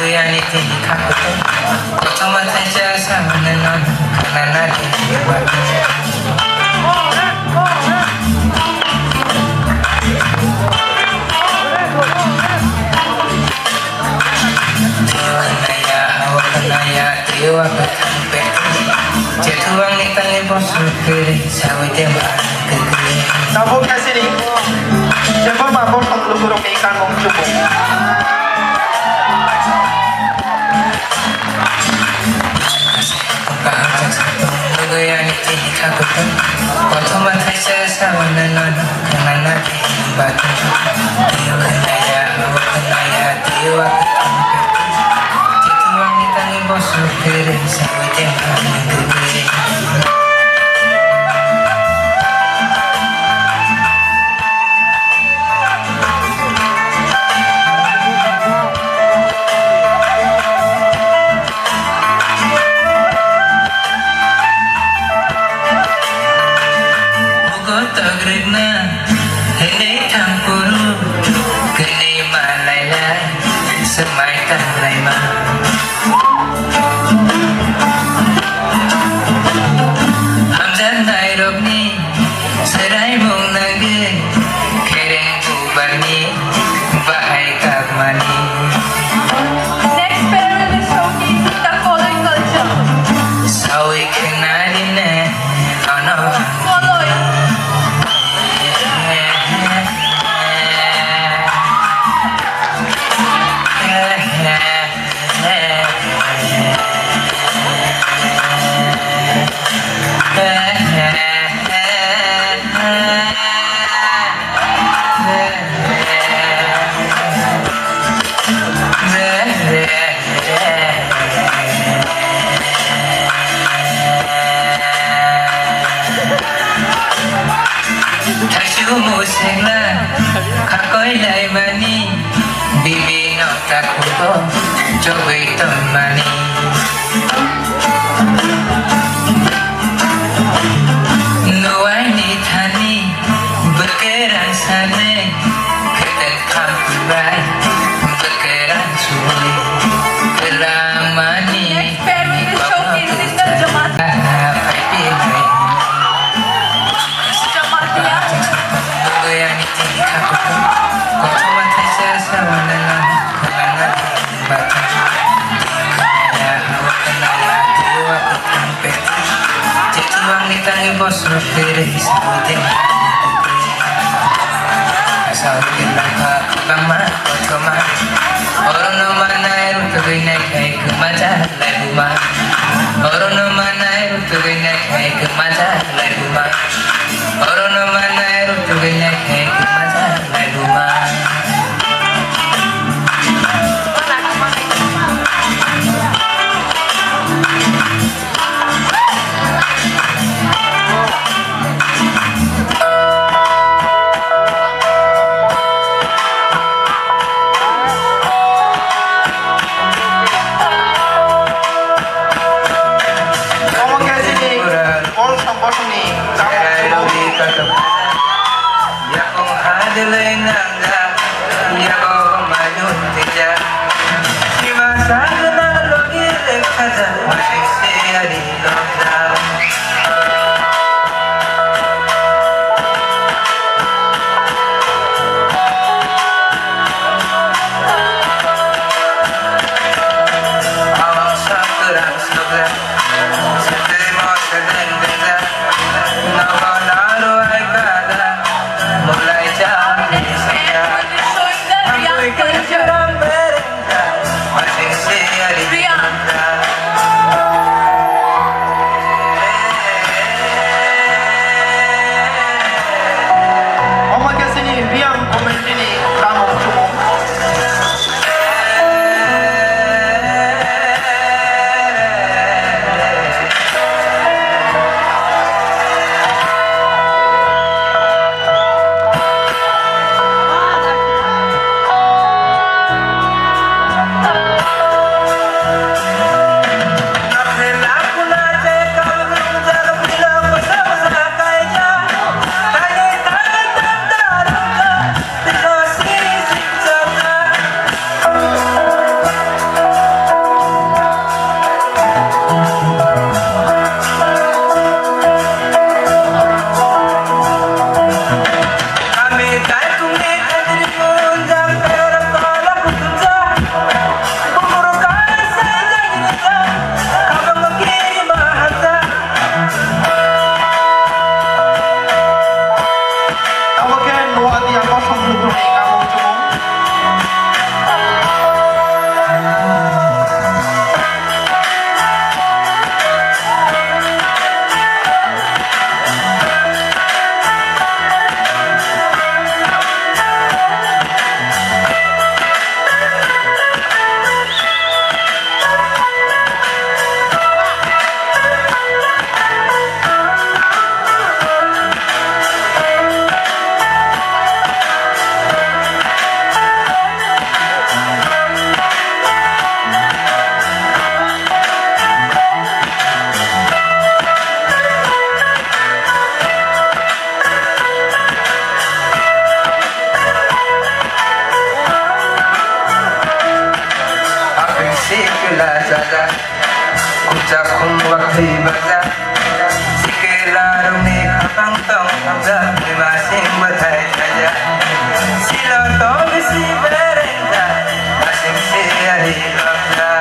yang tinggi kakutu Kotoma taja sama nenon Karena nadi batu Tiwa naya awak naya Tiwa petang petu Jatuang ni tangi bosu kiri Sawi tembak kekiri Nabog na sini. Siyempre mabog pang lugurong kay ikan mong lubog. yang tinggi kakutu Kotoma taja sama nenon Karena nadi batu Tiwa naya awak naya Tiwa petang petu Jatuang ni tangi bosu kiri Sawi tembak kekiri Semai tanai ma Hamzan nai rok ni Serai mong nage Kereng bubar ni Bahai kag mani Next pair will be showcasing the following culture. Sawi kenalin na Ano Following. Musengla kakoi lai mani bibi no takuto jogi temani nuai ni thani berkeran sane keten kampurai berkeran suri kelamani Next pair will be showcasing the Jamatia. yang tinggi kakutu Kotoma taja sama nenon Karena nadi batu Ya awak kenaya Tiwa petang petu Jatuang ni tangi bosu kiri Sawi tembak Sawi kelapa kama Kotoma Orono manai Rutugi naik hai kemaja Lai buma Orono manai Rutugi naik hai kemaja Lai buma Orono manai Rutugi naik hai kemaja Lai buma Nabog na sini. All sa bottom ni. Yakong hadalay nangga Yakong mayun tija Simasada na logi rekada Masiksi adi longda Awang sakurang suga Setimo sedang beza Nama nalu ay kada Mulai jam la saja Ucapkan waktu baca Sekilar umi kapang tong Hamzah masing berhai saja Silo tong bisi berenda Masing siari kapsa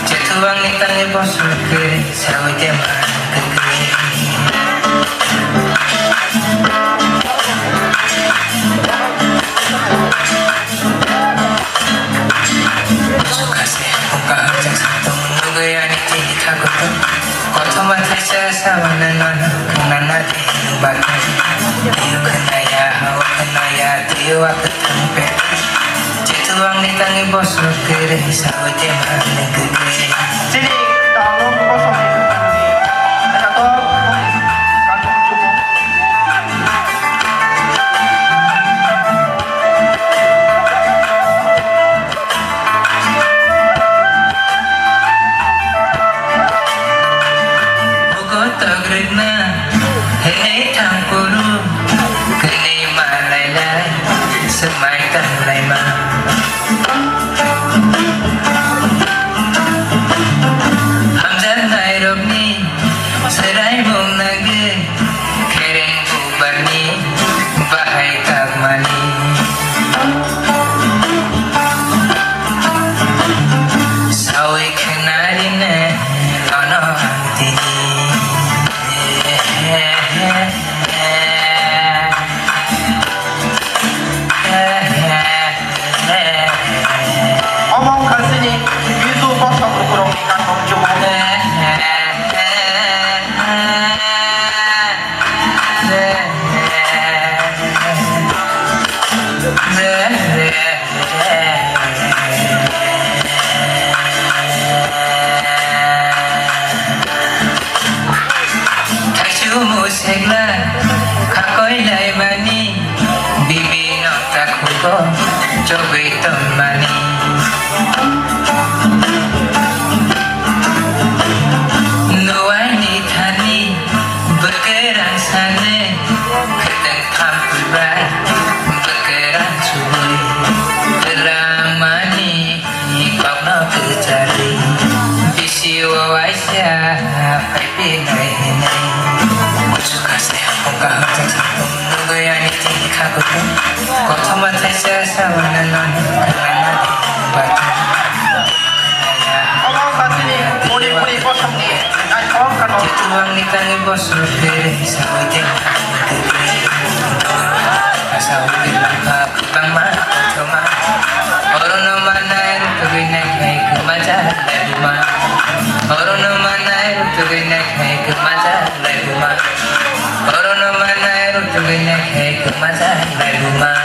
Cetuang ni tangi bosu ke sawi jaman kekeri Suka sih muka harjak satu menunggu yang ini takut Koto matai sesama nenon kenana di bagai Tiu kenaya hawa kenaya tiu aku tempet Cetuang ni tangi bosu ke sawi jaman kekeri Sini kita along kosong itu tadi. Ada toh kantong cukup. Bugot tagridna, henay tangkuru, kenay malaylay, semay tanlay ma. Serai bong nage kereng ubani bahai kagmani sawi kenalina lono antini Omong ke sini, itu kosong kurang di kantong cukup. Musegla kakoi lai mani bibi no takuko jogi temani nuani thani bergerak sana keteng tampil berat bergerak suwi teramani kau nak cari bisi wawaisya pipi nai nai Suka sih muka harjak satu menunggu yang ini takut Koto matai sesama nenon kenana di batu Omong ke sini, puri-puri kosong ni. Ayo kan. Cetuang ni tangi bosu kiri sawi jaman kekeri Sawi bilang bang ma cuma Orang nama naik pergi naik naik ke maja naik rumah Orang nama naik pergi naik naik ke maja naik rumah Orang nama naik pergi naik naik ke maja naik rumah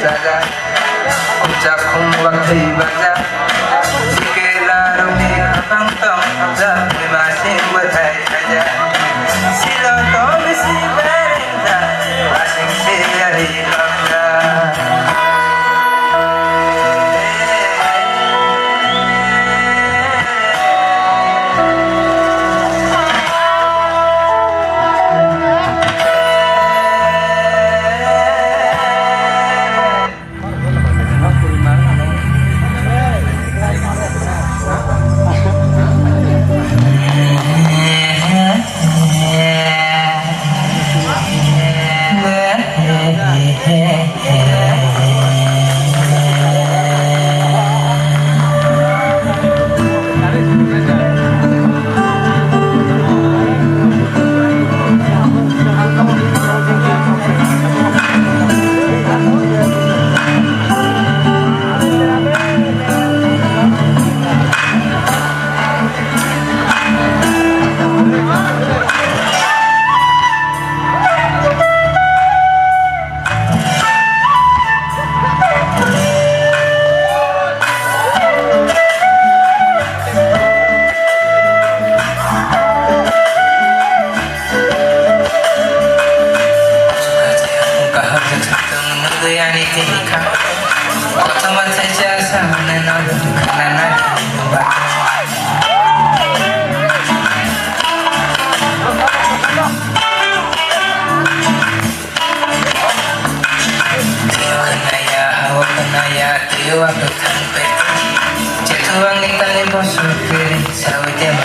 saja ucap waktu baca jika rumi abang tong abang masih berhai saja sila to bisi berita asing sehari bangga otomatis jasa menenun karena tiwa ketampe jatuh angin tali bosok kiri sawit yang